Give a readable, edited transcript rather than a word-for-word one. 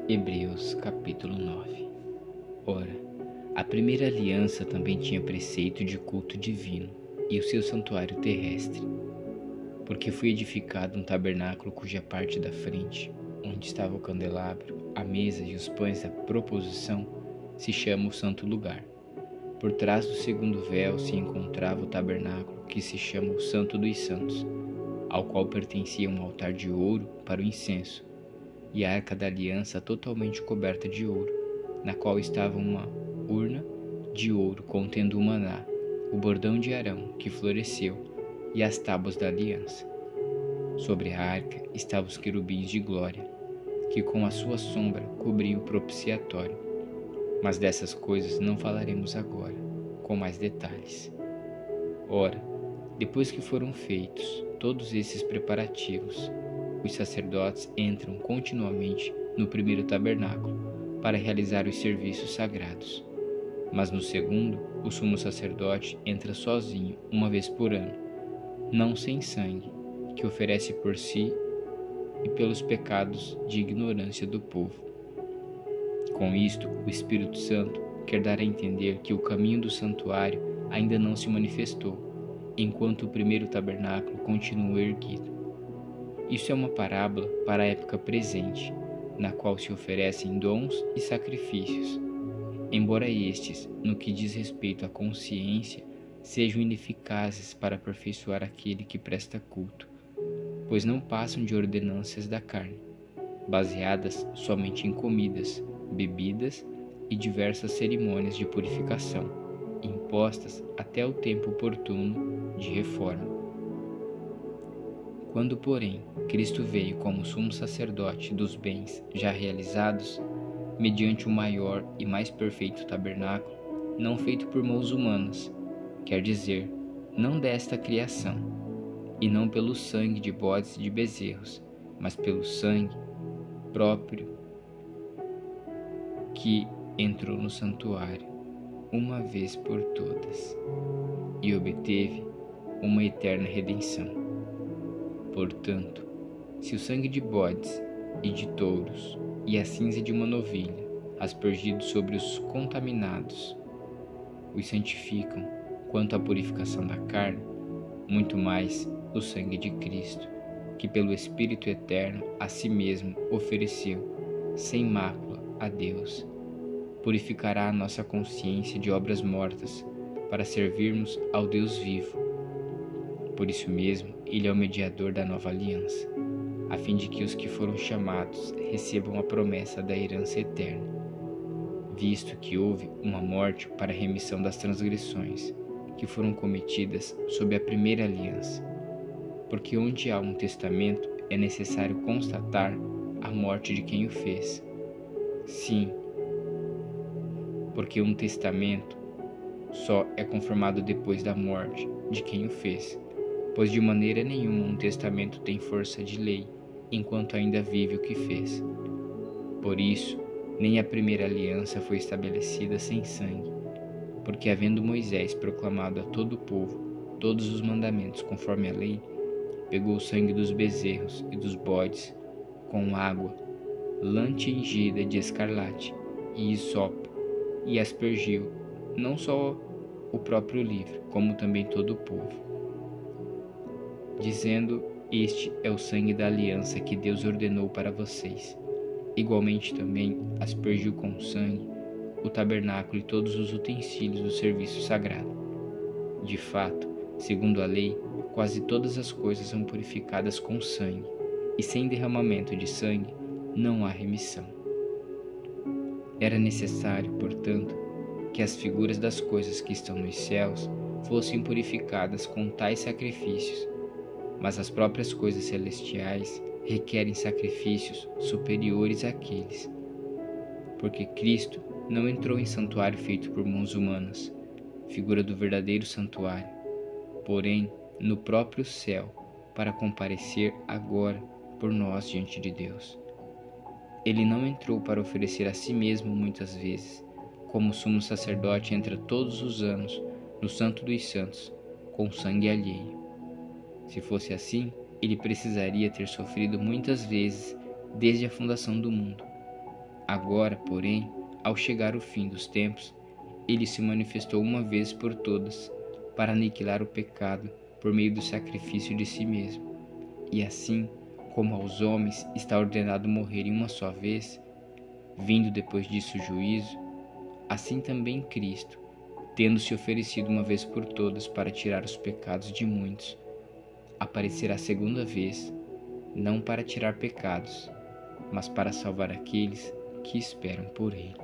Hebreus capítulo 9. Ora, a primeira aliança também tinha preceito de culto divino e o seu santuário terrestre, porque foi edificado um tabernáculo cuja parte da frente, onde estava o candelabro, a mesa e os pães da proposição, se chama o Santo Lugar. Por trás do segundo véu se encontrava o tabernáculo que se chama o Santo dos Santos, ao qual pertencia um altar de ouro para o incenso, e a arca da aliança totalmente coberta de ouro, na qual estava uma urna de ouro contendo o maná, o bordão de Arão que floresceu e as tábuas da aliança. Sobre a arca estavam os querubins de glória, que com a sua sombra cobriam o propiciatório. Mas dessas coisas não falaremos agora, com mais detalhes. Ora, depois que foram feitos todos esses preparativos, os sacerdotes entram continuamente no primeiro tabernáculo para realizar os serviços sagrados. Mas no segundo, o sumo sacerdote entra sozinho uma vez por ano, não sem sangue, que oferece por si e pelos pecados de ignorância do povo. Com isto, o Espírito Santo quer dar a entender que o caminho do santuário ainda não se manifestou, enquanto o primeiro tabernáculo continua erguido. Isso é uma parábola para a época presente, na qual se oferecem dons e sacrifícios, embora estes, no que diz respeito à consciência, sejam ineficazes para aperfeiçoar aquele que presta culto, pois não passam de ordenanças da carne, baseadas somente em comidas, bebidas e diversas cerimônias de purificação, impostas até o tempo oportuno de reforma. Quando, porém, Cristo veio como sumo sacerdote dos bens já realizados, mediante o maior e mais perfeito tabernáculo, não feito por mãos humanas, quer dizer, não desta criação, e não pelo sangue de bodes e de bezerros, mas pelo sangue próprio que entrou no santuário uma vez por todas e obteve uma eterna redenção. Portanto, se o sangue de bodes e de touros e a cinza de uma novilha, aspergidos sobre os contaminados, os santificam quanto à purificação da carne, muito mais o sangue de Cristo, que pelo Espírito Eterno a si mesmo ofereceu, sem mácula, a Deus, purificará a nossa consciência de obras mortas para servirmos ao Deus vivo. Por isso mesmo, Ele é o mediador da nova aliança, a fim de que os que foram chamados recebam a promessa da herança eterna, visto que houve uma morte para a remissão das transgressões que foram cometidas sob a primeira aliança. Porque onde há um testamento é necessário constatar a morte de quem o fez. Sim, porque um testamento só é confirmado depois da morte de quem o fez, pois de maneira nenhuma um testamento tem força de lei enquanto ainda vive o que fez. Por isso, nem a primeira aliança foi estabelecida sem sangue, porque havendo Moisés proclamado a todo o povo todos os mandamentos conforme a lei, pegou o sangue dos bezerros e dos bodes com água, lã tingida de escarlate e hisopo, e aspergiu não só o próprio livro, como também todo o povo, dizendo: este é o sangue da aliança que Deus ordenou para vocês. Igualmente também aspergiu com sangue o tabernáculo e todos os utensílios do serviço sagrado. De fato, segundo a lei, quase todas as coisas são purificadas com sangue, e sem derramamento de sangue não há remissão. Era necessário, portanto, que as figuras das coisas que estão nos céus fossem purificadas com tais sacrifícios, mas as próprias coisas celestiais requerem sacrifícios superiores àqueles, porque Cristo não entrou em santuário feito por mãos humanas, figura do verdadeiro santuário, porém no próprio céu, para comparecer agora por nós diante de Deus. Ele não entrou para oferecer a si mesmo muitas vezes, como o sumo sacerdote entra todos os anos no Santo dos Santos, com sangue alheio. Se fosse assim, ele precisaria ter sofrido muitas vezes desde a fundação do mundo. Agora, porém, ao chegar o fim dos tempos, ele se manifestou uma vez por todas para aniquilar o pecado por meio do sacrifício de si mesmo. E assim, como aos homens está ordenado morrerem uma só vez, vindo depois disso o juízo, assim também Cristo, tendo se oferecido uma vez por todas para tirar os pecados de muitos, aparecerá segunda vez, não para tirar pecados, mas para salvar aqueles que esperam por ele.